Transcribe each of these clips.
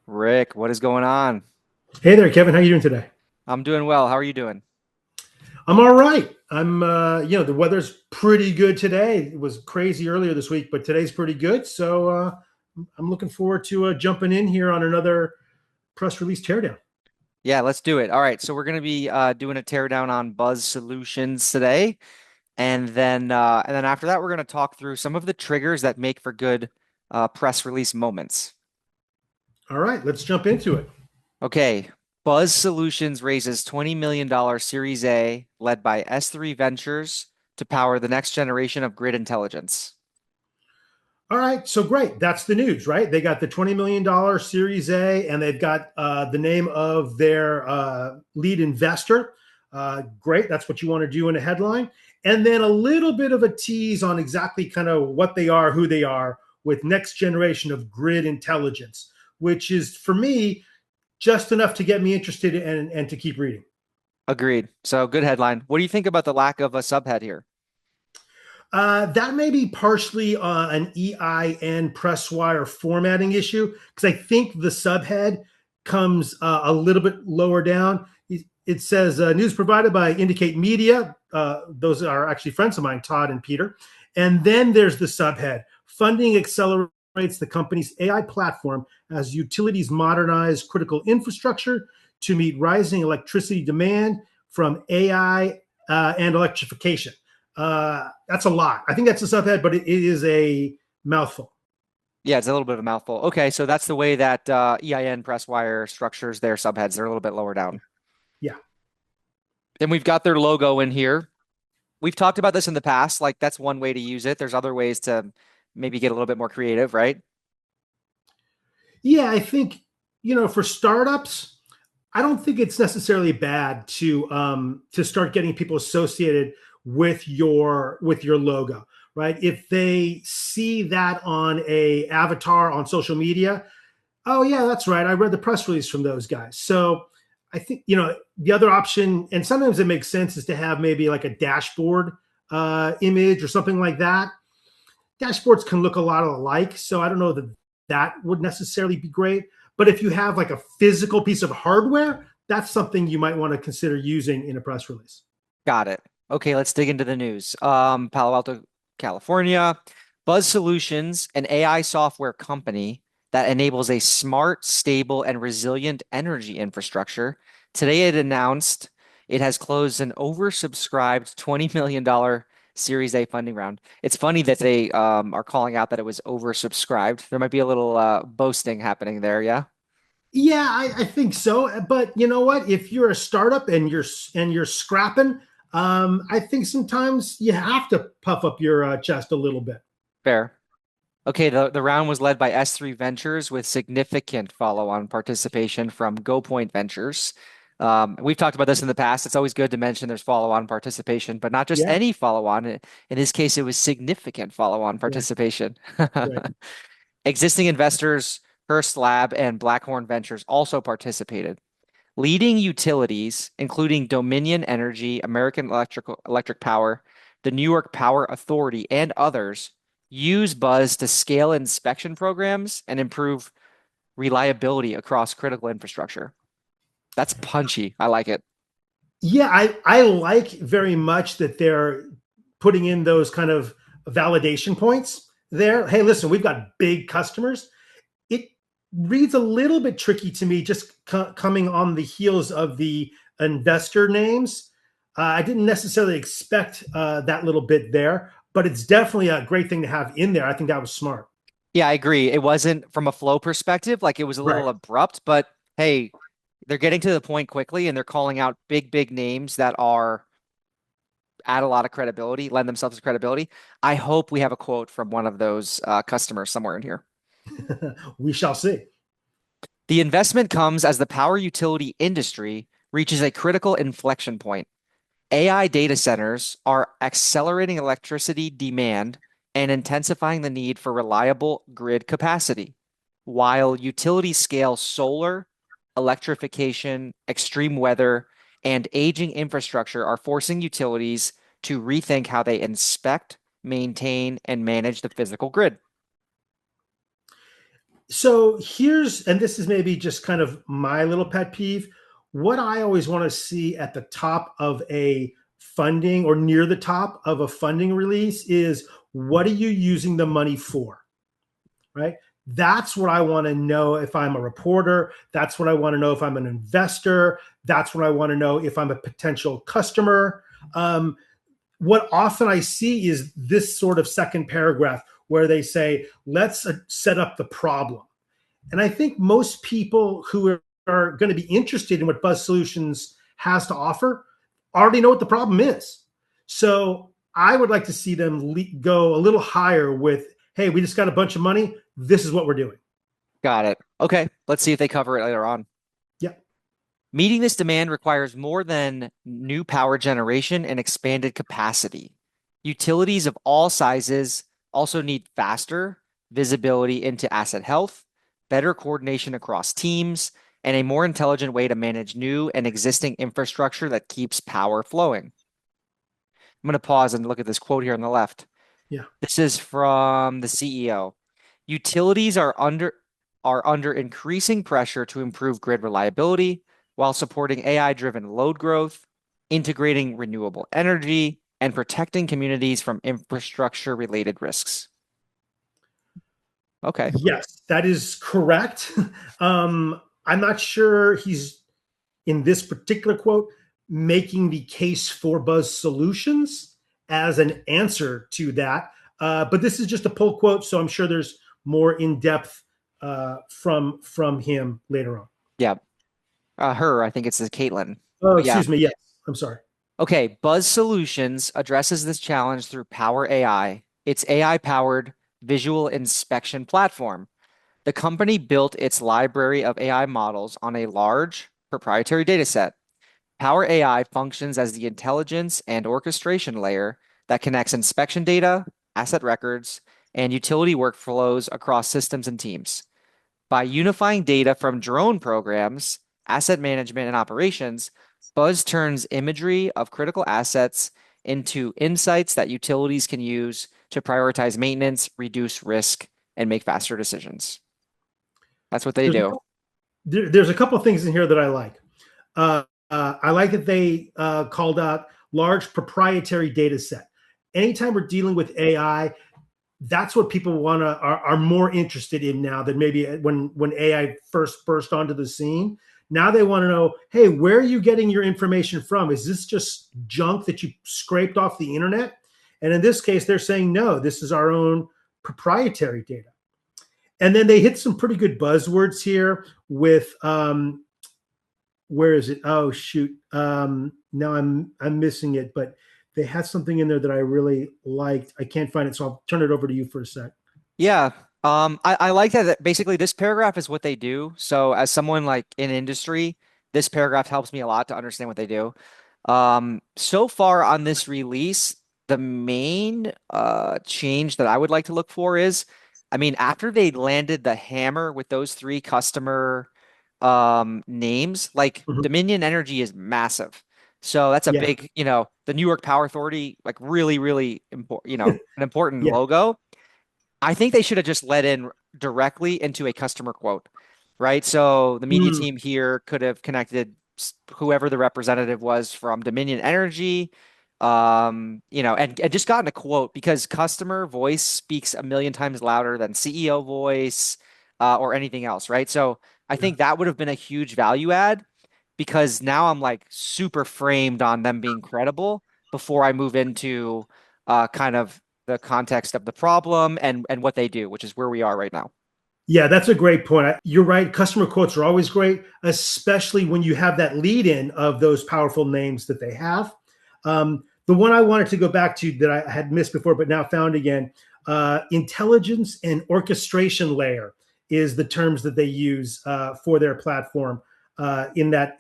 Rick, what is going on? Hey there, Kevin. How you doing today? I'm doing well. How are you doing? I'm all right. The weather's pretty good today. It was crazy earlier this week, but today's pretty good. So I'm looking forward to jumping in here on another press release teardown. Yeah, let's do it. All right, so we're gonna be doing a teardown on Buzz Solutions today, and then after that, we're gonna talk through some of the triggers that make for good press release moments. All right, let's jump into it. Okay, Buzz Solutions raises $20 million Series A, led by S3 Ventures, to power the next generation of grid intelligence. All right, so great. That's the news, right? They got the $20 million Series A, and they've got the name of their lead investor. Great. That's what you want to do in a headline. And then a little bit of a tease on exactly kind of what they are, who they are with next generation of grid intelligence, which is for me just enough to get me interested and to keep reading. Agreed. So good headline. What do you think about the lack of a subhead here? That may be partially an EIN press wire formatting issue because I think the subhead comes a little bit lower down. It says news provided by Indicate Media. Those are actually friends of mine, Todd and Peter. And then there's the subhead funding accelerates the company's AI platform as utilities modernize critical infrastructure to meet rising electricity demand from AI and electrification. That's a lot. I think that's a subhead, but it is a mouthful. Yeah, it's a little bit of a mouthful. Okay, so that's the way that EIN Presswire structures their subheads. They're a little bit lower down. Yeah. And we've got their logo in here. We've talked about this in the past. Like, that's one way to use it. There's other ways to maybe get a little bit more creative, right? Yeah, I think, for startups, I don't think it's necessarily bad to start getting people associated with your logo, right? If they see that on a avatar on social media, oh yeah, that's right. I read the press release from those guys. So I think the other option, and sometimes it makes sense, is to have maybe like a dashboard image or something like that. Dashboards can look a lot alike, so I don't know that that would necessarily be great. But if you have like a physical piece of hardware, that's something you might want to consider using in a press release. Got it. Okay, let's dig into the news. Palo Alto, California. Buzz Solutions, an AI software company that enables a smart, stable, and resilient energy infrastructure. Today it announced it has closed an oversubscribed $20 million Series A funding round. It's funny that they are calling out that it was oversubscribed. There might be a little boasting happening there, yeah? Yeah, I think so. But you know what? If you're a startup and you're scrapping, I think sometimes you have to puff up your chest a little bit. Fair. Okay, the round was led by S3 Ventures with significant follow-on participation from GoPoint Ventures. We've talked about this in the past. It's always good to mention there's follow-on participation, but not just Yeah, any follow-on. In this case, it was significant follow-on right, participation. right. Existing investors, Hearst Lab and Blackhorn Ventures also participated. Leading utilities, including Dominion Energy, American Electric Power, the New York Power Authority, and others, use Buzz to scale inspection programs and improve reliability across critical infrastructure. That's punchy. I like it. Yeah, I like very much that they're putting in those kind of validation points there. Hey, listen, we've got big customers. It reads a little bit tricky to me, just coming on the heels of the investor names. I didn't necessarily expect that little bit there, but it's definitely a great thing to have in there. I think that was smart. Yeah, I agree. It wasn't from a flow perspective, like it was a Right. little abrupt, but hey, they're getting to the point quickly and they're calling out big names that are add a lot of credibility, lend themselves to credibility. I hope we have a quote from one of those customers somewhere in here. We shall see. The investment comes as the power utility industry reaches a critical inflection point. AI data centers are accelerating electricity demand and intensifying the need for reliable grid capacity, while utility scale solar, electrification, extreme weather, and aging infrastructure are forcing utilities to rethink how they inspect, maintain, and manage the physical grid. So here's, and this is maybe just kind of my little pet peeve. What I always want to see at the top of a funding or near the top of a funding release is, what are you using the money for? Right? That's what I want to know if I'm a reporter. That's what I want to know if I'm an investor. That's what I want to know if I'm a potential customer. Um, what often I see is this sort of second paragraph where they say, let's set up the problem. And I think most people who are going to be interested in what Buzz Solutions has to offer already know what the problem is. So I would like to see them go a little higher with, hey, we just got a bunch of money. This is what we're doing. Got it. Okay, let's see if they cover it later on. Yeah. Meeting this demand requires more than new power generation and expanded capacity. Utilities of all sizes also need faster visibility into asset health, better coordination across teams, and a more intelligent way to manage new and existing infrastructure that keeps power flowing. I'm going to pause and look at this quote here on the left. Yeah. This is from the CEO. Utilities are under increasing pressure to improve grid reliability while supporting AI-driven load growth, integrating renewable energy, and protecting communities from infrastructure-related risks. Okay. Yes, that is correct. I'm not sure he's, in this particular quote, making the case for Buzz Solutions as an answer to that. But this is just a pull quote, so I'm sure there's more in depth from him later on. Yeah. I think it's Caitlin. Oh, But yeah. excuse me. Yes, I'm sorry. Okay. Buzz Solutions addresses this challenge through Power AI, its AI-powered visual inspection platform. The company built its library of AI models on a large proprietary dataset. Power AI functions as the intelligence and orchestration layer that connects inspection data, asset records, and utility workflows across systems and teams. By unifying data from drone programs, asset management, and operations, Buzz turns imagery of critical assets into insights that utilities can use to prioritize maintenance, reduce risk, and make faster decisions. That's what they There's a do. couple, there's a couple of things in here that I like. I like that they called out large proprietary data set. Anytime we're dealing with AI, that's what people are more interested in now than maybe when AI first burst onto the scene. Now they want to know, hey, where are you getting your information from? Is this just junk that you scraped off the internet? And in this case, they're saying, no, this is our own proprietary data. And then they hit some pretty good buzzwords here with where is it? Oh shoot. Now I'm missing it, but they had something in there that I really liked. I can't find it, so I'll turn it over to you for a sec. Yeah. I like that basically this paragraph is what they do. So as someone like in industry, this paragraph helps me a lot to understand what they do. So far on this release, the main change that I would like to look for is, I mean, after they landed the hammer with those three customer names, like Mhm. Dominion Energy is massive. So that's a Yeah, big, the New York Power Authority, like really, really important, an important yeah. logo. I think they should have just let in directly into a customer quote, right? So the media Mm, team here could have connected whoever the representative was from Dominion Energy, and just gotten a quote because customer voice speaks a million times louder than CEO voice, or anything else, right? So I yeah. think that would have been a huge value add because now I'm like super framed on them being credible before I move into kind of the context of the problem and what they do, which is where we are right now. Yeah, that's a great point. You're right. Customer quotes are always great, especially when you have that lead in of those powerful names that they have. The one I wanted to go back to that I had missed before, but now found again, intelligence and orchestration layer is the terms that they use for their platform in that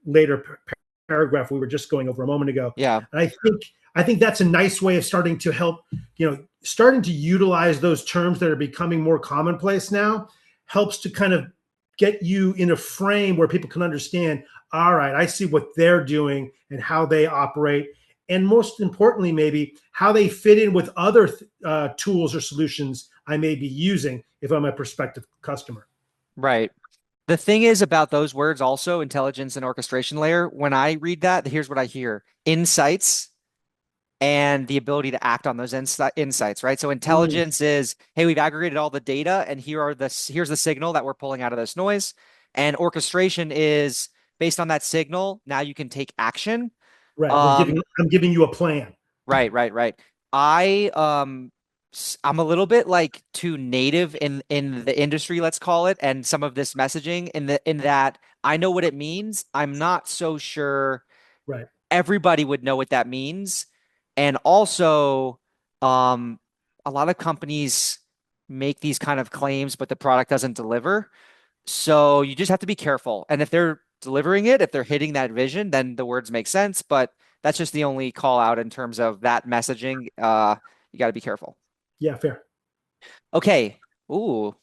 later paragraph we were just going over a moment ago. Yeah. And I think that's a nice way of starting to help, starting to utilize those terms that are becoming more commonplace now helps to kind of get you in a frame where people can understand, all right, I see what they're doing and how they operate. And most importantly, maybe how they fit in with other tools or solutions I may be using if I'm a prospective customer. Right. The thing is about those words also, intelligence and orchestration layer, when I read that, here's what I hear: insights and the ability to act on those insights, right? So Mm, intelligence is, hey, we've aggregated all the data and here's the signal that we're pulling out of this noise. And orchestration is based on that signal, now you can take action. right. Um, I'm giving you a plan. right, right, right. I I'm a little bit like too native in the industry, let's call it, and some of this messaging in that I know what it means. I'm not so sure Right. everybody would know what that means. And also, um, a lot of companies make these kind of claims, but the product doesn't deliver. So you just have to be careful. And if they're delivering it, if they're hitting that vision, then the words make sense. But that's just the only call out in terms of that messaging. You got to be careful. Yeah, fair. Okay. Ooh, a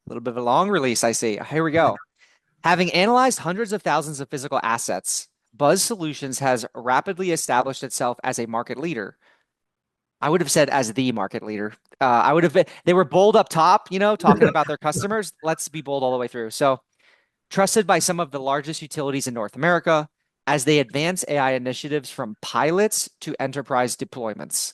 little bit of a long release, I see. Here we go. Having analyzed hundreds of thousands of physical assets, Buzz Solutions has rapidly established itself as a market leader. I would have said as the market leader. I would have been, they were bold up top, talking about their customers. Let's be bold all the way through. So, trusted by some of the largest utilities in North America as they advance AI initiatives from pilots to enterprise deployments.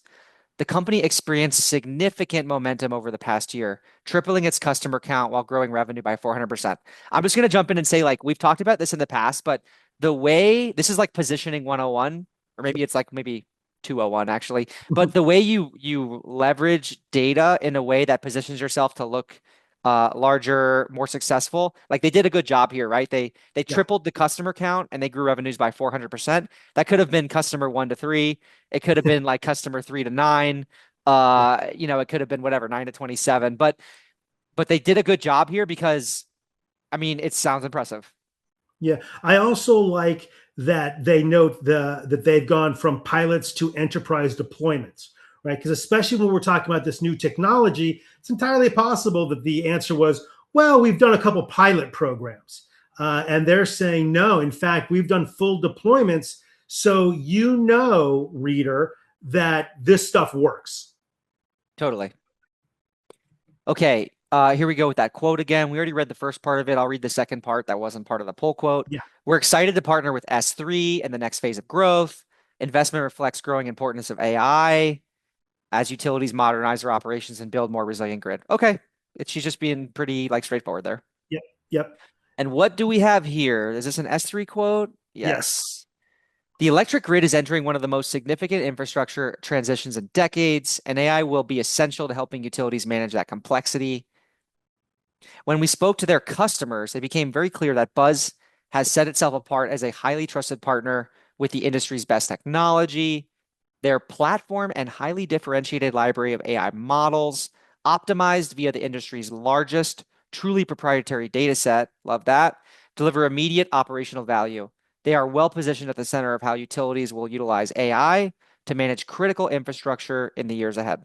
The company experienced significant momentum over the past year, tripling its customer count while growing revenue by 400%. I'm just going to jump in and say, like, we've talked about this in the past, but the way this is like positioning 101, or maybe it's like maybe 201 actually, but the way you leverage data in a way that positions yourself to look larger, more successful. Like they did a good job here, right? They Yeah, tripled the customer count and they grew revenues by 400%. That could have been customer 1 to 3. It could have been like customer 3 to 9. yeah, It could have been whatever, 9 to 27. But they did a good job here because I mean it sounds impressive. yeah. I also like that they note that they've gone from pilots to enterprise deployments, right? Because especially when we're talking about this new technology, it's entirely possible that the answer was, well, we've done a couple pilot programs, and they're saying no. In fact, we've done full deployments, so reader, that this stuff works. Totally. Okay, here we go with that quote again. We already read the first part of it. I'll read the second part that wasn't part of the poll quote. Yeah, We're excited to partner with S3 in the next phase of growth. Investment reflects growing importance of AI as utilities modernize their operations and build more resilient grid. Okay, she's just being pretty like straightforward there. yep, yep, And what do we have here? Is this an S3 quote? yes. Yes. The electric grid is entering one of the most significant infrastructure transitions in decades, and AI will be essential to helping utilities manage that complexity. When we spoke to their customers, it became very clear that Buzz has set itself apart as a highly trusted partner with the industry's best technology. Their platform and highly differentiated library of AI models, optimized via the industry's largest, truly proprietary data set, love that, deliver immediate operational value. They are well positioned at the center of how utilities will utilize AI to manage critical infrastructure in the years ahead.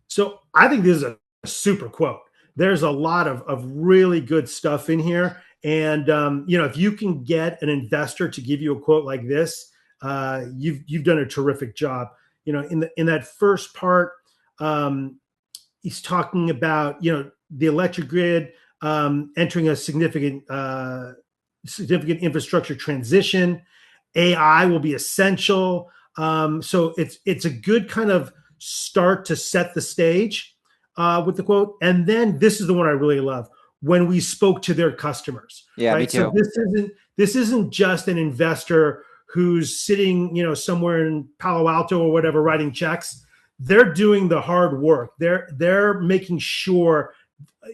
So I think this is a super quote. There's a lot of really good stuff in here. And if you can get an investor to give you a quote like this, you've done a terrific job. In that first part, um, he's talking about the electric grid entering a significant infrastructure transition. AI will be essential. So it's a good kind of start to set the stage with the quote. And then this is the one I really love: when we spoke to their customers, Yeah, me right? So too. this isn't just an investor who's sitting, somewhere in Palo Alto or whatever, writing checks. They're doing the hard work. They're making sure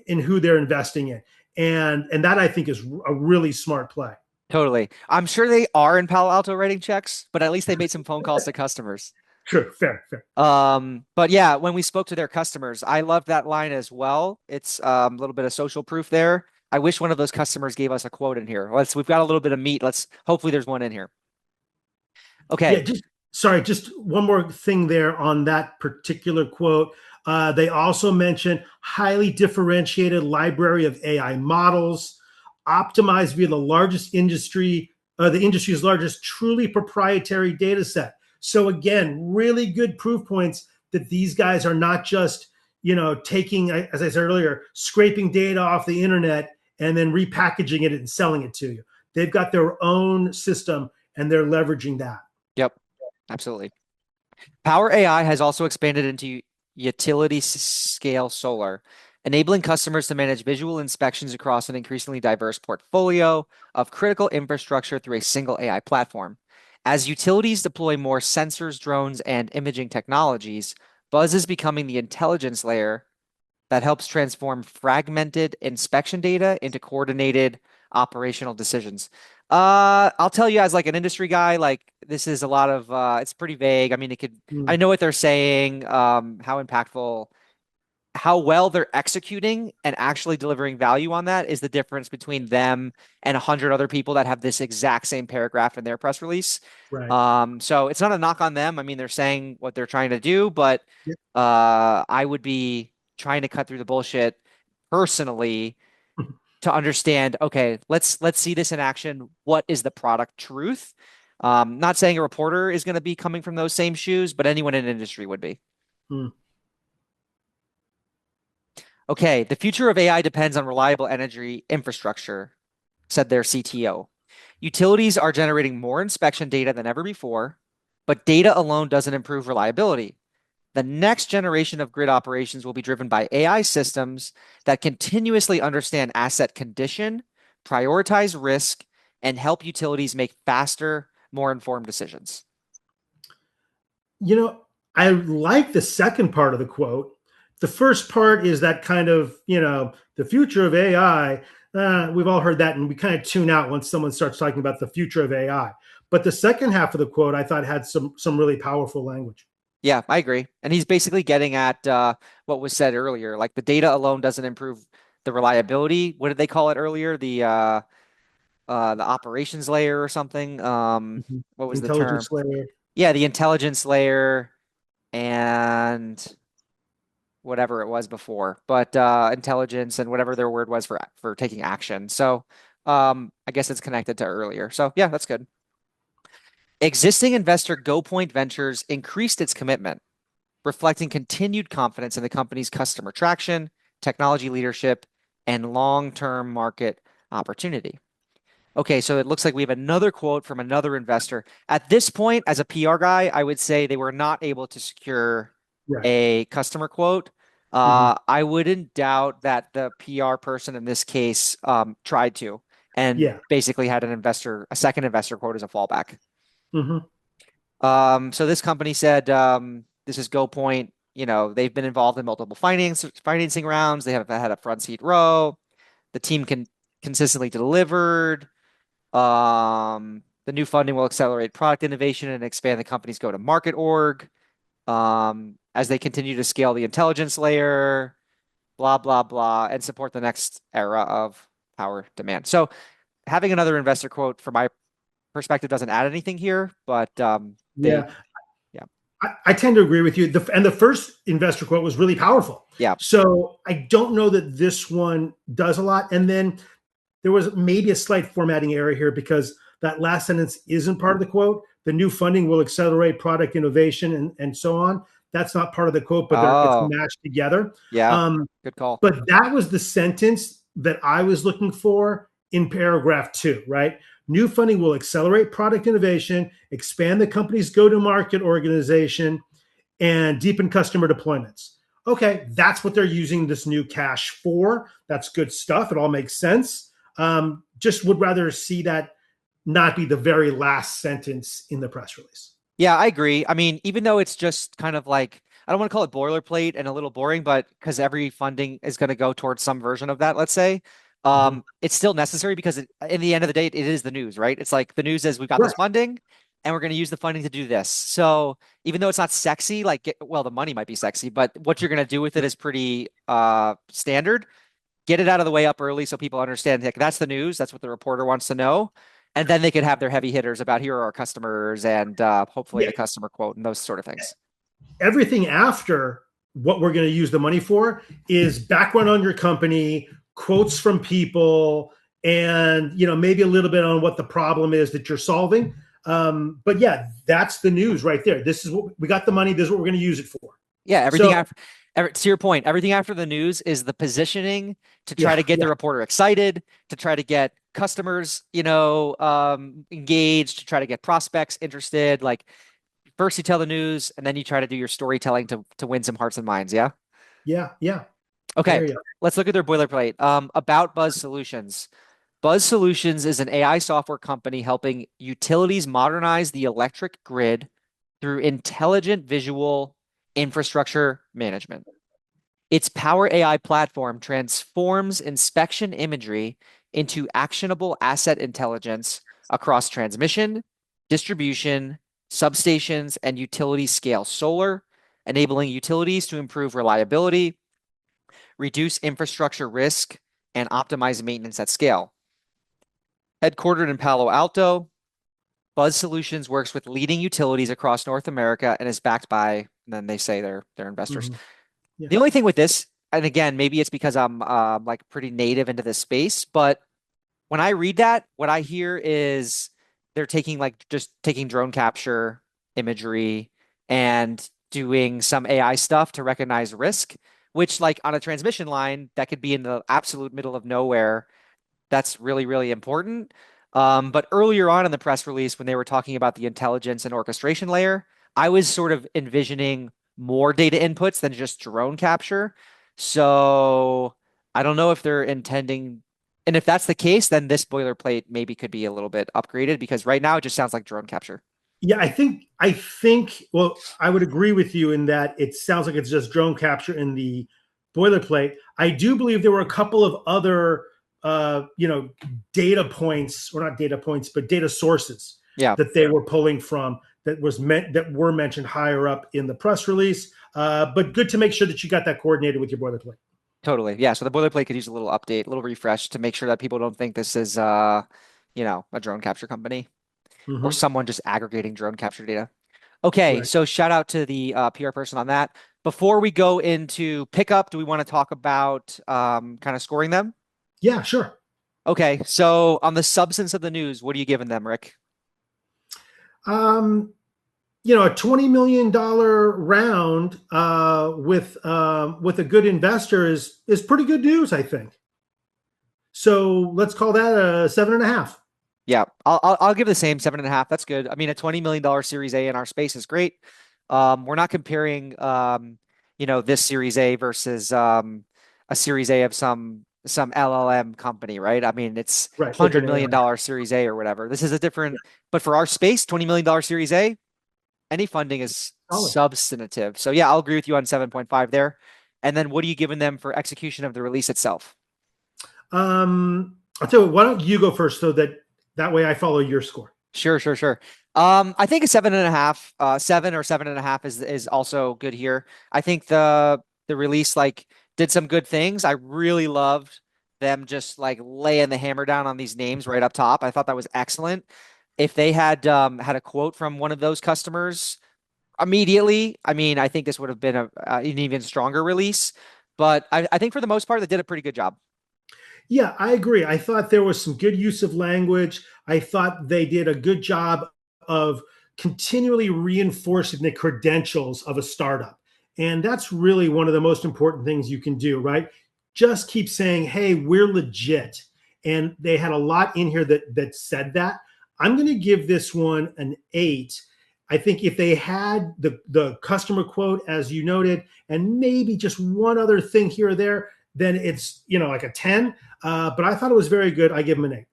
in who they're investing in, and that I think is a really smart play. Totally. I'm sure they are in Palo Alto writing checks, but at least they made some phone calls to customers. True, fair, fair. But yeah, when we spoke to their customers, I loved that line as well. It's a little bit of social proof there. I wish one of those customers gave us a quote in here. We've got a little bit of meat. Hopefully there's one in here. Yeah, Okay. just one more thing there on that particular quote. They also mention highly differentiated library of AI models, optimized via the industry's largest truly proprietary data set. So again, really good proof points that these guys are not just taking, as I said earlier, scraping data off the internet and then repackaging it and selling it to you. They've got their own system and they're leveraging that. Yep, absolutely. Power AI has also expanded into utility scale solar, enabling customers to manage visual inspections across an increasingly diverse portfolio of critical infrastructure through a single AI platform. As utilities deploy more sensors, drones, and imaging technologies, Buzz is becoming the intelligence layer that helps transform fragmented inspection data into coordinated operational decisions. I'll tell you as like an industry guy, like this is a lot of it's pretty vague. I mean, I Mm, know what they're saying, how impactful, how well they're executing and actually delivering value on that is the difference between them and 100 other people that have this exact same paragraph in their press release. right. So it's not a knock on them. I mean, they're saying what they're trying to do, but Yeah. I would be trying to cut through the bullshit personally to understand, okay, let's see this in action. What is the product truth? Not saying a reporter is going to be coming from those same shoes, but anyone in industry would be. Mm. Okay, the future of AI depends on reliable energy infrastructure, said their CTO. Utilities are generating more inspection data than ever before, but data alone doesn't improve reliability. The next generation of grid operations will be driven by AI systems that continuously understand asset condition, prioritize risk, and help utilities make faster, more informed decisions. You know, I like the second part of the quote. The first part is that kind of, the future of AI. We've all heard that, and we kind of tune out once someone starts talking about the future of AI. But the second half of the quote, I thought had some really powerful language. Yeah, I agree. And he's basically getting at what was said earlier. Like the data alone doesn't improve the reliability. What did they call it earlier? The operations layer or something. Mhm. What was the term? Intelligence layer. Yeah, the intelligence layer and whatever it was before, but intelligence and whatever their word was for taking action. So I guess it's connected to earlier. So yeah, that's good. Existing investor GoPoint Ventures increased its commitment, reflecting continued confidence in the company's customer traction, technology leadership, and long-term market opportunity. Okay, so it looks like we have another quote from another investor. At this point, as a PR guy, I would say they were not able to secure Right. a customer quote. Hmm. I wouldn't doubt that the PR person in this case tried to and Yeah. basically had a second investor quote as a fallback. Hmm. So this company said, this is GoPoint. You know, they've been involved in multiple financing rounds. They have had a front seat row. The team can consistently delivered. The new funding will accelerate product innovation and expand the company's go-to-market org. As they continue to scale the intelligence layer, blah, blah, blah, and support the next era of power demand. So having another investor quote from my perspective doesn't add anything here, but they, Yeah. yeah, I tend to agree with you. And the first investor quote was really powerful. yeah. So I don't know that this one does a lot. And then there was maybe a slight formatting error here because that last sentence isn't part of the quote. The new funding will accelerate product innovation and so on. That's not part of the quote, but it's Oh, mashed together. yeah. Um, Good call. but that was the sentence that I was looking for in paragraph 2, right? New funding will accelerate product innovation, expand the company's go to market organization, and deepen customer deployments. Okay, that's what they're using this new cash for. That's good stuff. It all makes sense. Just would rather see that not be the very last sentence in the press release. Yeah, I agree. I mean, even though it's just kind of like, I don't want to call it boilerplate and a little boring, but because every funding is going to go towards some version of that, let's say, Mhm. it's still necessary because in the end of the day, it is the news, right? It's like the news is we've got this Right. funding and we're going to use the funding to do this. So even though it's not sexy, well, the money might be sexy, but what you're going to do with it is pretty standard. Get it out of the way up early so people understand, like, that's the news. That's what the reporter wants to know. And then they could have their heavy hitters about here are our customers and hopefully Yeah. the customer quote and those sort of things. Everything after what we're going to use the money for is background on your company, quotes from people, and maybe a little bit on what the problem is that you're solving. But yeah, that's the news right there. This is what we got the money. This is what we're going to use it for. Yeah, So To your point, everything after the news is the positioning to try Yeah, to get the yeah, reporter excited, to try to get customers, engaged, to try to get prospects interested. Like first you tell the news, and then you try to do your storytelling to win some hearts and minds. Yeah. yeah, yeah. I Okay. hear you. Let's look at their boilerplate. About Buzz Solutions. Buzz Solutions is an AI software company helping utilities modernize the electric grid through intelligent visual infrastructure management. Its Power AI platform transforms inspection imagery into actionable asset intelligence across transmission, distribution, substations, and utility scale solar, enabling utilities to improve reliability, reduce infrastructure risk, and optimize maintenance at scale. Headquartered in Palo Alto, Buzz Solutions works with leading utilities across North America and is backed by, and then they say they're investors. Hmm. Yeah, The only thing with this, and again, maybe it's because I'm like pretty native into this space, but when I read that, what I hear is they're taking like just taking drone capture imagery and doing some AI stuff to recognize risk, which like on a transmission line that could be in the absolute middle of nowhere, that's really, really important. But earlier on in the press release, when they were talking about the intelligence and orchestration layer, I was sort of envisioning more data inputs than just drone capture. So I don't know if they're intending, and if that's the case, then this boilerplate maybe could be a little bit upgraded because right now it just sounds like drone capture. yeah. I think. Well, I would agree with you in that it sounds like it's just drone capture in the boilerplate. I do believe there were a couple of other, data points, or not data points, but data sources Yeah, that they were pulling from that were mentioned higher up in the press release. But good to make sure that you got that coordinated with your boilerplate. totally. Yeah, so the boilerplate could use a little update, a little refresh to make sure that people don't think this is a drone capture company or Hmm. someone just aggregating drone capture data. Okay, Right. so shout out to the PR person on that. Before we go into pickup, do we want to talk about kind of scoring them? Yeah, sure. Okay, so on the substance of the news, what are you giving them, Rick? Um, a $20 million round with a good investor is pretty good news, I think. So let's call that a 7.5. Yeah, I'll give the same 7.5. That's good. I mean, a $20 million Series A in our space is great. We're not comparing this Series A versus a Series A of some LLM company, right? I mean, it's Right. hundred Open million AI. dollar Series A or whatever. This is a Yeah. different, but for our space, $20 million Series A, any funding is Solid. substantive. So yeah, I'll agree with you on 7.5 there. And then what are you giving them for execution of the release itself? I'll tell you what, why don't you go first so that way I follow your score. Sure, sure, sure. I think a 7.5, 7 or 7.5 is also good here. I think the release like did some good things. I really loved them just like laying the hammer down on these names right up top. I thought that was excellent. If they had a quote from one of those customers immediately, I mean, I think this would have been an even stronger release. But I think for the most part, they did a pretty good job. Yeah, I agree. I thought there was some good use of language. I thought they did a good job of continually reinforcing the credentials of a startup. And that's really one of the most important things you can do, right? Just keep saying, hey, we're legit. And they had a lot in here that said that. I'm going to give this one an 8. I think if they had the customer quote, as you noted, and maybe just one other thing here or there, then it's like a 10. But I thought it was very good. I give him an 8.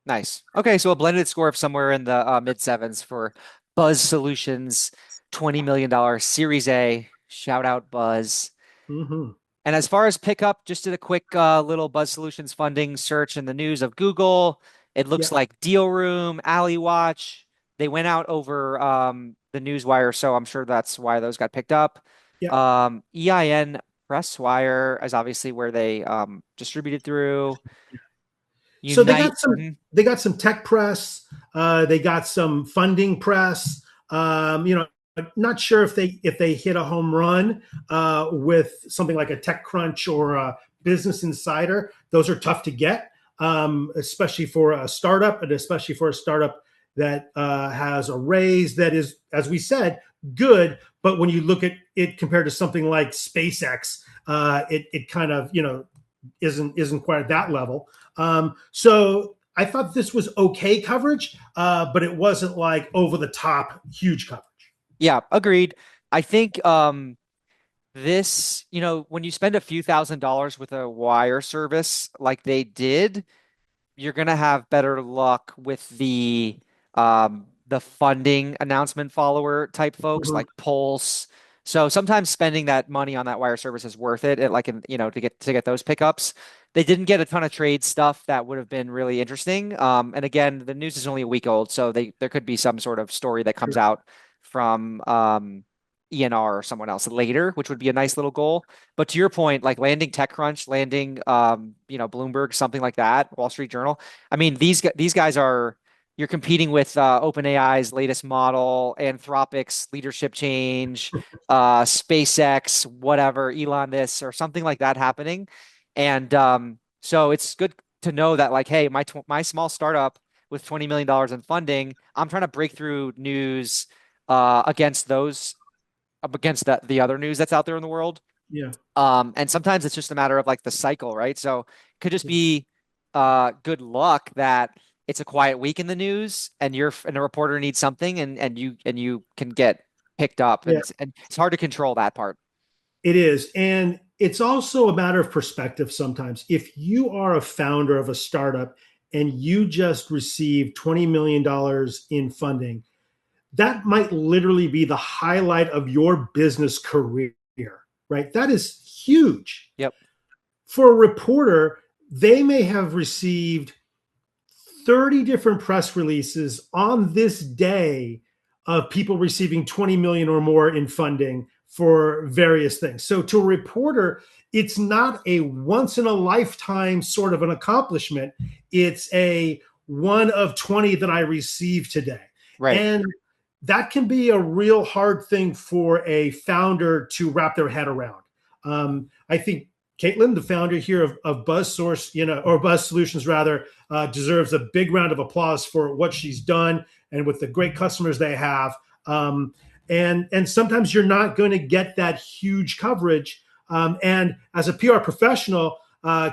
Nice. Okay, so a blended score of somewhere in the mid sevens for Buzz Solutions, $20 million Series A. Shout out Buzz. Mm-hmm. And as far as pickup, just did a quick little Buzz Solutions funding search in the news of Google. It looks Yeah, like Deal Room, Alley Watch. They went out over the Newswire, so I'm sure that's why those got picked up. yeah. EIN Presswire is obviously where they distributed through. So they Unite. got some Mhm. they got some tech press. They got some funding press. Not sure if they hit a home run with something like a TechCrunch or a Business Insider. Those are tough to get, especially for a startup, and especially for a startup that has a raise that is, as we said, good. But when you look at it compared to something like SpaceX, it kind of isn't quite at that level. So I thought this was okay coverage, but it wasn't like over the top huge coverage. Yeah, agreed. I think this, when you spend a few $1,000s with a wire service like they did, you're gonna have better luck with the funding announcement follower type folks Mhm. like Pulse. So sometimes spending that money on that wire service is worth it, to get those pickups. They didn't get a ton of trade stuff that would have been really interesting. And again, the news is only a week old, so there could be some sort of story that comes Sure. out from ENR or someone else later, which would be a nice little goal. But to your point, like landing TechCrunch, landing Bloomberg, something like that, Wall Street Journal. I mean, these guys are you're competing with OpenAI's latest model, Anthropic's leadership change, SpaceX, whatever, Elon this or something like that happening. And so it's good to know that like, hey, my small startup with $20 million in funding, I'm trying to break through news against those up against the other news that's out there in the world. Yeah. And sometimes it's just a matter of like the cycle, right? So it could just be good luck that it's a quiet week in the news and a reporter needs something and you can get picked up Yeah. and it's hard to control that part. It is. And it's also a matter of perspective sometimes. If you are a founder of a startup and you just received $20 million in funding, that might literally be the highlight of your business career, right? That is huge. Yep. For a reporter, they may have received 30 different press releases on this day of people receiving 20 million or more in funding for various things. So to a reporter, it's not a once in a lifetime sort of an accomplishment. It's a one of 20 that I received today. Right. And that can be a real hard thing for a founder to wrap their head around. I think Caitlin, the founder here of BuzzSource, or Buzz Solutions rather, deserves a big round of applause for what she's done and with the great customers they have. And sometimes you're not going to get that huge coverage. And as a PR professional,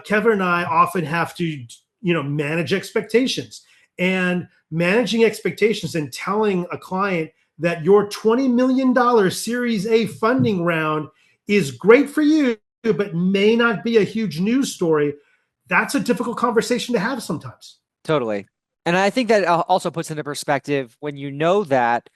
Kevin and I often have to manage expectations, and managing expectations and telling a client that your $20 million Series A funding round is great for you, but may not be a huge news story. That's a difficult conversation to have sometimes. Totally. And I think that also puts into perspective when you know that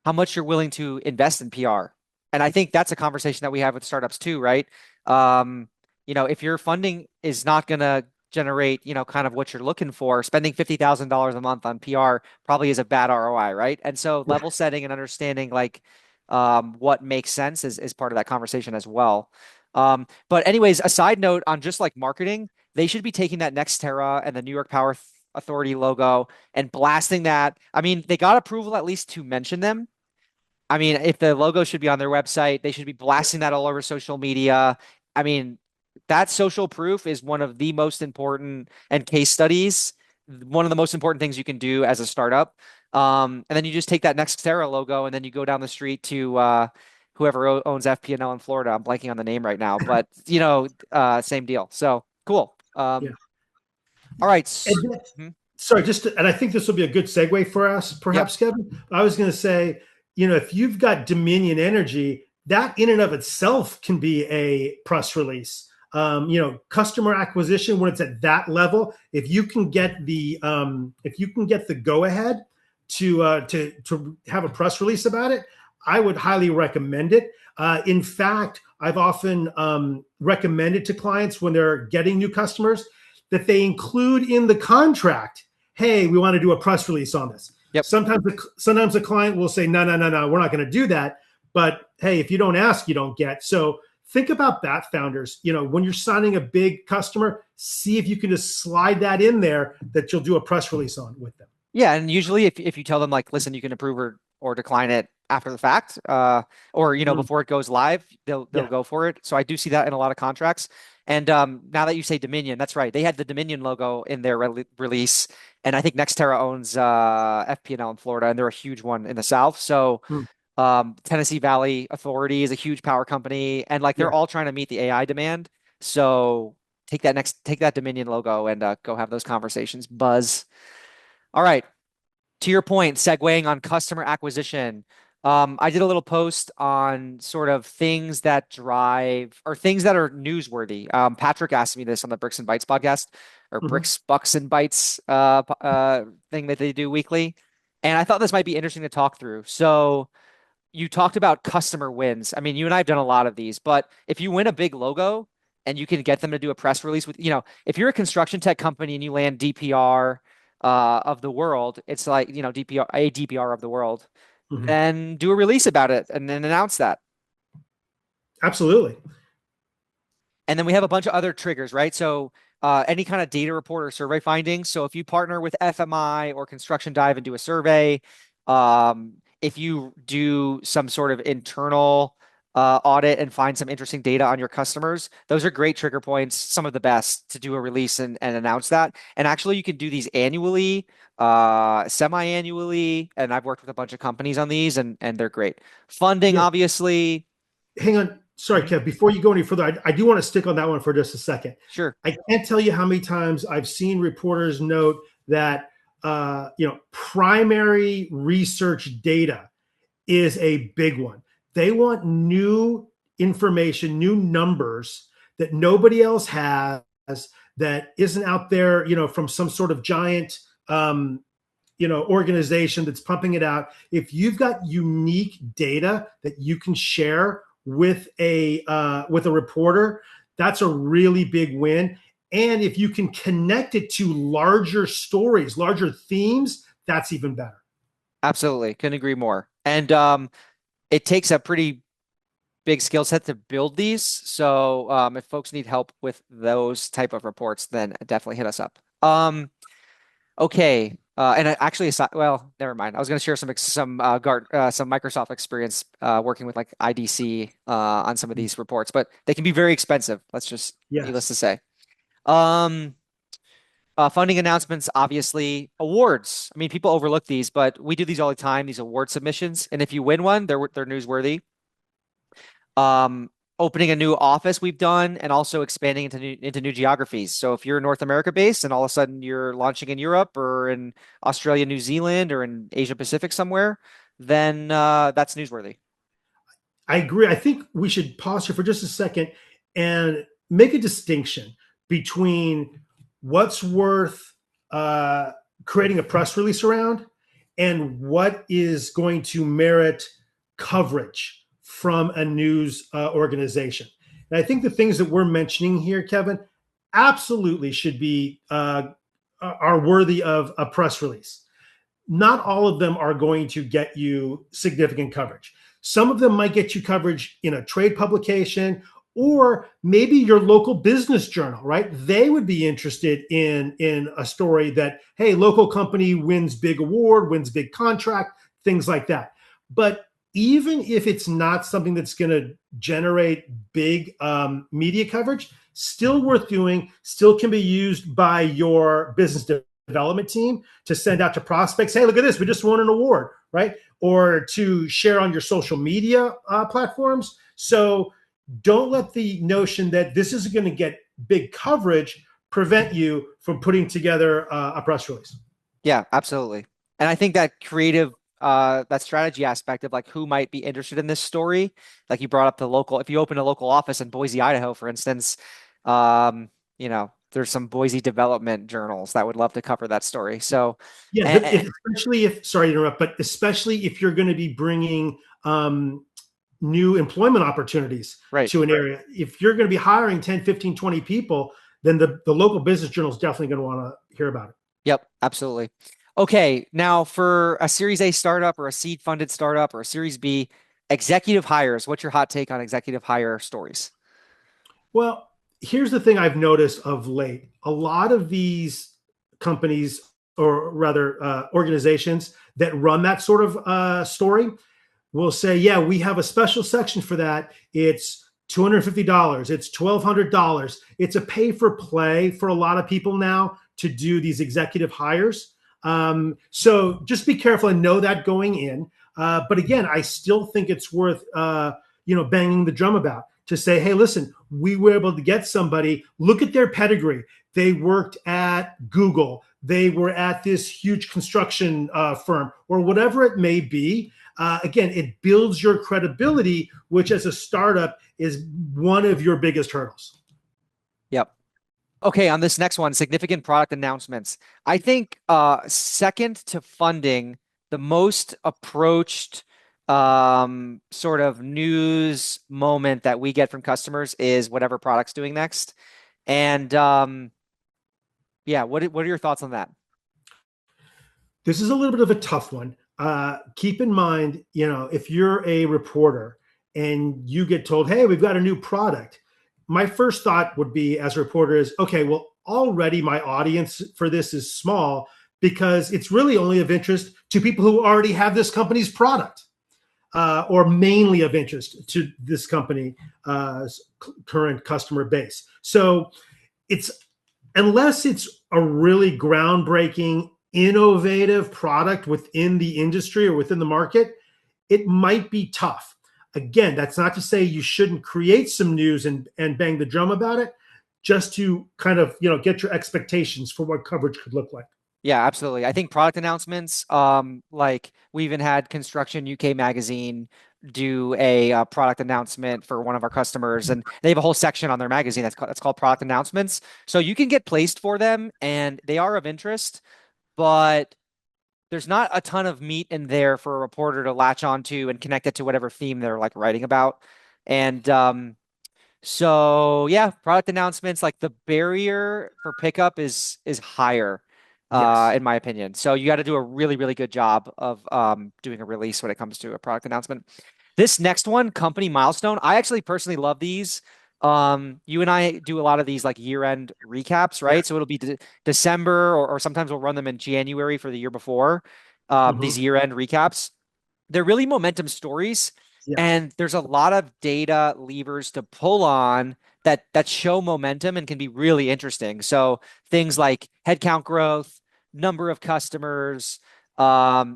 how much you're willing to invest in PR. And I think that's a conversation that we have with startups too, right? If your funding is not going to generate, kind of what you're looking for, spending $50,000 a month on PR probably is a bad ROI, right? And so level setting and understanding like what makes sense is part of that conversation as well. But anyways, a side note on just like marketing, they should be taking that Nextera and the New York Power Authority logo and blasting that. I mean, they got approval at least to mention them. I mean, if the logo should be on their website, they should be blasting that all over social media. I mean, that social proof is one of the most important and case studies, one of the most important things you can do as a startup. And then you just take that Nextera logo and then you go down the street to whoever owns FP&L in Florida. I'm blanking on the name right now, but same deal. So cool. Yeah. All right. And Mhm. sorry, and I think this will be a good segue for us, Yep. perhaps, Kevin. I was going to say, if you've got Dominion Energy, that in and of itself can be a press release. Customer acquisition when it's at that level, if you can get the go ahead to have a press release about it, I would highly recommend it. In fact, I've often recommended to clients when they're getting new customers that they include in the contract, hey, we want to do a press release on this. Yep. Sometimes the client will say, no, we're not going to do that. But hey, if you don't ask, you don't get. So think about that, founders. When you're signing a big customer, see if you can just slide that in there that you'll do a press release on with them. Yeah, and usually if you tell them like, listen, you can approve or decline it after the fact, or Mm, before it goes live, they'll yeah. go for it. So I do see that in a lot of contracts. And now that you say Dominion, that's right. They had the Dominion logo in their release, and I think Nextera owns FP&L in Florida, and they're a huge one in the South. So Mm. Tennessee Valley Authority is a huge power company, and like they're Yeah. all trying to meet the AI demand. So take that Dominion logo and go have those conversations. Buzz. All right. To your point, segueing on customer acquisition, I did a little post on sort of things that drive or things that are newsworthy. Patrick asked me this on the Bricks and Bytes podcast or Mhm. Bricks, Bucks and Bytes thing that they do weekly. And I thought this might be interesting to talk through. So you talked about customer wins. I mean, you and I have done a lot of these, but if you win a big logo and you can get them to do a press release with, if you're a construction tech company and you land DPR of the world, it's like, DPR of the world, Mhm. then do a release about it and then announce that. Absolutely. And then we have a bunch of other triggers, right? So any kind of data report or survey findings. So if you partner with FMI or Construction Dive and do a survey, if you do some sort of internal audit and find some interesting data on your customers, those are great trigger points, some of the best to do a release and announce that. And actually, you can do these annually, semi-annually, and I've worked with a bunch of companies on these, and they're great. Funding, Yeah. obviously. Hang on. Sorry, Mhm. Kev. Before you go any further, I do want to stick on that one for just a second. Sure. I can't tell you how many times I've seen reporters note that primary research data is a big one. They want new information, new numbers that nobody else has, that isn't out there, from some sort of giant, organization that's pumping it out. If you've got unique data that you can share with a reporter, that's a really big win. And if you can connect it to larger stories, larger themes, that's even better. Absolutely. Couldn't agree more. And it takes a pretty big skill set to build these. So if folks need help with those type of reports, then definitely hit us up. Okay. And actually, well, never mind. I was going to share some Microsoft experience working with like IDC on some of these reports, but they can be very expensive. Let's just needless Yes. to say. Um, Funding announcements, obviously, awards. I mean, people overlook these, but we do these all the time, these award submissions. And if you win one, they're newsworthy. Um, Opening a new office we've done, and also expanding into new geographies. So if you're North America based and all of a sudden you're launching in Europe or in Australia, New Zealand, or in Asia Pacific somewhere, then that's newsworthy. I agree. I think we should pause here for just a second and make a distinction between what's worth creating a press release around and what is going to merit coverage from a news organization. And I think the things that we're mentioning here, Kevin, absolutely should be are worthy of a press release. Not all of them are going to get you significant coverage. Some of them might get you coverage in a trade publication or maybe your local business journal, right? They would be interested in a story that, hey, local company wins big award, wins big contract, things like that. But even if it's not something that's going to generate big media coverage, still worth doing, still can be used by your business development team to send out to prospects. Hey, look at this. We just won an award, right? Or to share on your social media platforms. So don't let the notion that this is going to get big coverage prevent you from putting together a press release. Yeah, absolutely. And I think that that strategy aspect of like who might be interested in this story, like you brought up the local, if you open a local office in Boise, Idaho, for instance, there's some Boise development journals that would love to cover that story. So, Yeah, and, especially if, sorry to interrupt, but especially if you're going to be bringing new employment opportunities right. to an area. If you're going to be hiring 10, 15, 20 people, then the local business journal is definitely going to want to hear about it. Yep, absolutely. Okay, now for a Series A startup or a seed funded startup or a Series B, executive hires, what's your hot take on executive hire stories? Well, here's the thing I've noticed of late. A lot of these companies, or rather organizations that run that sort of story, will say, yeah, we have a special section for that. It's $250. It's $1,200. It's a pay for play for a lot of people now to do these executive hires. So just be careful and know that going in. But again, I still think it's worth banging the drum about to say, hey, listen, we were able to get somebody. Look at their pedigree. They worked at Google. They were at this huge construction firm, or whatever it may be. Again, it builds your credibility, which as a startup is one of your biggest hurdles. Yep. Okay, on this next one, significant product announcements. I think second to funding, the most approached sort of news moment that we get from customers is whatever product's doing next. And yeah, what are your thoughts on that? This is a little bit of a tough one. Keep in mind, if you're a reporter and you get told, hey, we've got a new product, my first thought would be as a reporter is, okay, well, already my audience for this is small because it's really only of interest to people who already have this company's product, or mainly of interest to this company's current customer base. So it's unless it's a really groundbreaking, innovative product within the industry or within the market, it might be tough. Again, that's not to say you shouldn't create some news and bang the drum about it, just to kind of get your expectations for what coverage could look like. Yeah, absolutely. I think product announcements, like we even had Construction UK magazine do a product announcement for one of our customers, and they have a whole section on their magazine that's called product announcements. So you can get placed for them, and they are of interest, but there's not a ton of meat in there for a reporter to latch onto and connect it to whatever theme they're like writing about. And so yeah, product announcements, like the barrier for pickup is higher, Yes. in my opinion. So you got to do a really, really good job of doing a release when it comes to a product announcement. This next one, company milestone, I actually personally love these. You and I do a lot of these like year-end recaps, Yeah. right? So it'll be December, or sometimes we'll run them in January for the year before. Mm-hmm. These year-end recaps. They're really momentum stories, Yeah. and there's a lot of data levers to pull on that show momentum and can be really interesting. So things like headcount growth, number of customers,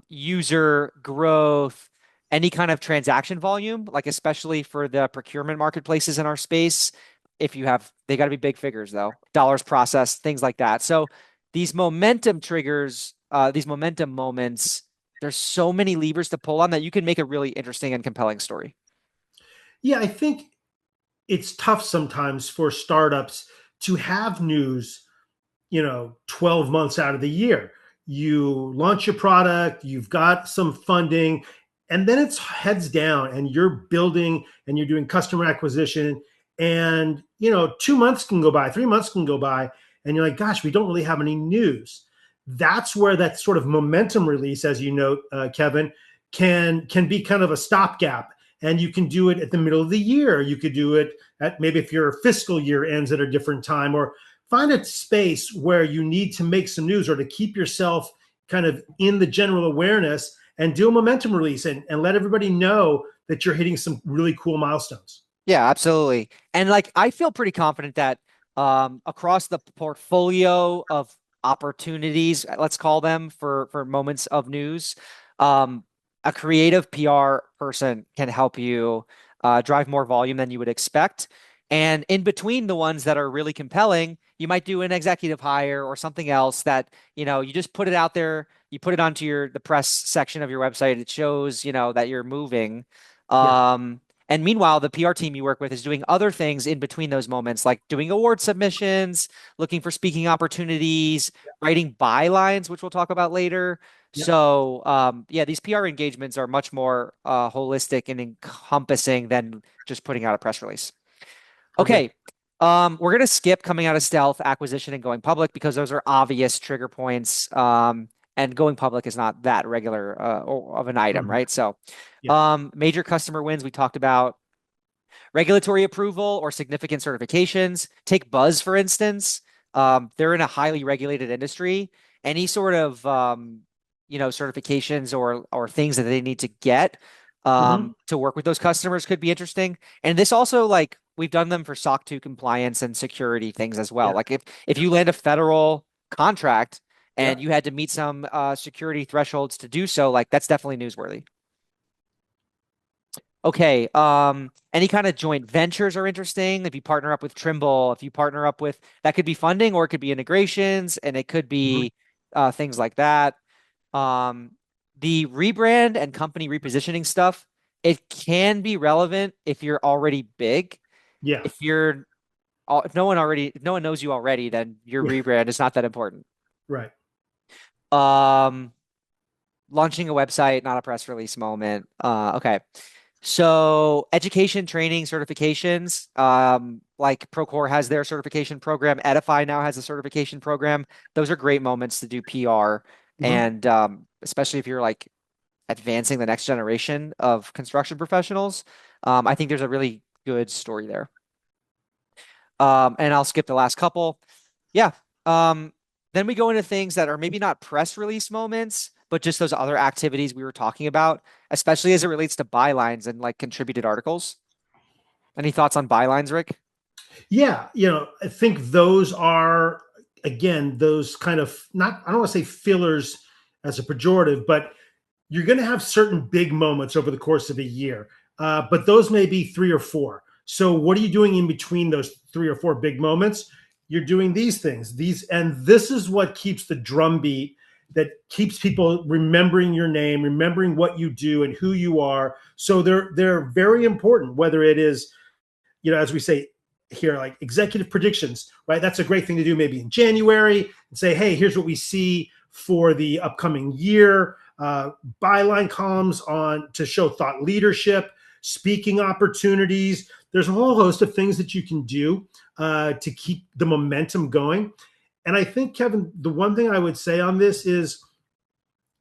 user growth, any kind of transaction volume, like especially for the procurement marketplaces in our space. If you have, they got to be big figures though, dollars processed, things like that. So these momentum triggers, these momentum moments, there's so many levers to pull on that you can make a really interesting and compelling story. Yeah, I think it's tough sometimes for startups to have news 12 months out of the year. You launch your product, you've got some funding, and then it's heads down and you're building and you're doing customer acquisition. And, 2 months can go by, 3 months can go by, and you're like, gosh, we don't really have any news. That's where that sort of momentum release, as you note, Kevin, can be kind of a stopgap. And you can do it at the middle of the year. You could do it at maybe if your fiscal year ends at a different time, or find a space where you need to make some news or to keep yourself kind of in the general awareness and do a momentum release and let everybody know that you're hitting some really cool milestones. Yeah, absolutely. And like I feel pretty confident that across the portfolio of opportunities, let's call them for moments of news, um, a creative PR person can help you drive more volume than you would expect. And in between the ones that are really compelling, you might do an executive hire or something else that, you just put it out there, you put it onto the press section of your website. It shows, that you're moving. Yeah. And meanwhile, the PR team you work with is doing other things in between those moments, like doing award submissions, looking for speaking opportunities, writing bylines, which we'll talk about later. Yeah. So, yeah, these PR engagements are much more holistic and encompassing than just putting out a press release. Agree. Okay. We're gonna skip coming out of stealth, acquisition, and going public because those are obvious trigger points. And going public is not that regular of an item, Mhm. right? So, Yeah. major customer wins we talked about, regulatory approval or significant certifications. Take Buzz, for instance. They're in a highly regulated industry. Any sort of certifications or things that they need to get Hmm. to work with those customers could be interesting. And this also, like, we've done them for SOC 2 compliance and security things as well. Yeah. Like if you land a federal contract Yeah. and you had to meet some security thresholds to do so, like that's definitely newsworthy. Okay. Any kind of joint ventures are interesting. If you partner up with Trimble, if you partner up with that could be funding or it could be integrations and it could Mhm. be things like that. Um, the rebrand and company repositioning stuff, it can be relevant if you're already big. Yeah. If you're if no one knows you already, then your Yeah. rebrand is not that important. Right. Um, Launching a website, not a press release moment. Okay. So education, training, certifications, like Procore has their certification program. Edify now has a certification program. Those are great moments to do PR. Mhm. And especially if you're like advancing the next generation of construction professionals, I think there's a really good story there. And I'll skip the last couple. Yeah. Um, then we go into things that are maybe not press release moments, but just those other activities we were talking about, especially as it relates to bylines and like contributed articles. Any thoughts on bylines, Rick? Yeah, I think those are again those kind of not I don't want to say fillers as a pejorative, but you're going to have certain big moments over the course of a year, but those may be three or four. So what are you doing in between those three or four big moments? You're doing these things, and this is what keeps the drumbeat that keeps people remembering your name, remembering what you do and who you are. So they're very important, whether it is as we say here, like executive predictions, right? That's a great thing to do maybe in January and say, hey, here's what we see for the upcoming year. Byline columns on to show thought leadership, speaking opportunities. There's a whole host of things that you can do to keep the momentum going. And I think, Kevin, the one thing I would say on this is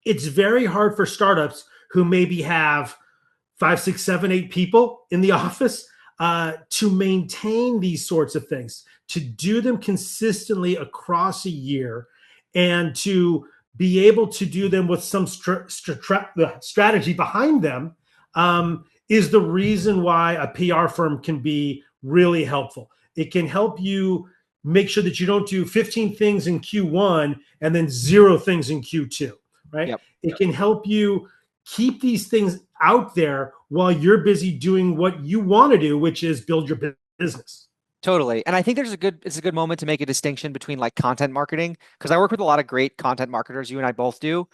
it's very hard for startups who maybe have five, six, seven, eight people in the office to maintain these sorts of things, to do them consistently across a year, and to be able to do them with some strategy behind them is the reason why a PR firm can be really helpful. It can help you make sure that you don't do 15 things in Q1 and then zero things in Q2, right? Yep. It can help you keep these things out there while you're busy doing what you want to do, which is build your business. Totally. And I think it's a good moment to make a distinction between like content marketing, because I work with a lot of great content marketers, you and I both do,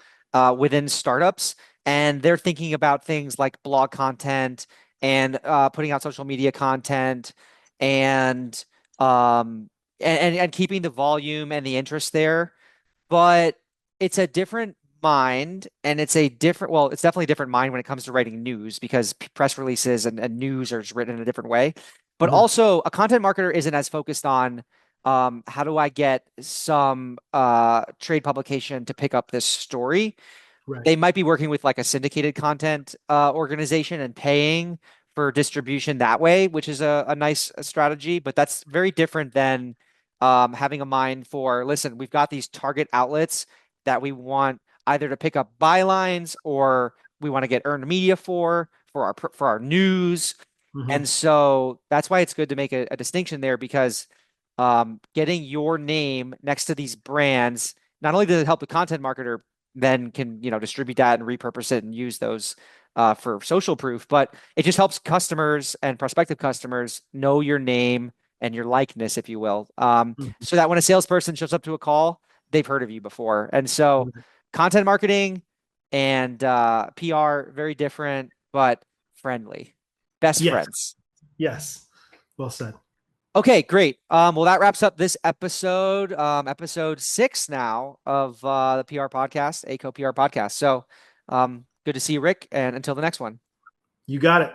within startups, and they're thinking about things like blog content and putting out social media content and um and keeping the volume and the interest there. But it's a different mind and it's a different, well, it's definitely a different mind when it comes to writing news because press releases and news are just written in a different way. But Mhm. also, a content marketer isn't as focused on how do I get some trade publication to pick up this story. Right. They might be working with like a syndicated content organization and paying for distribution that way, which is a nice strategy, but that's very different than having a mind for, listen, we've got these target outlets that we want either to pick up bylines or we want to get earned media for our news. And Mhm. so that's why it's good to make a distinction there because getting your name next to these brands, not only does it help the content marketer then can, distribute that and repurpose it and use those for social proof, but it just helps customers and prospective customers know your name and your likeness, if you will. Mhm. So that when a salesperson shows up to a call, they've heard of you before. And so Right. content marketing and PR, very different, but friendly. Best Yes. friends. Yes. Well said. Okay, great. Well, that wraps up this episode, episode 6 now of the PR podcast, AECO PR podcast. So, good to see you, Rick, and until the next one. You got it.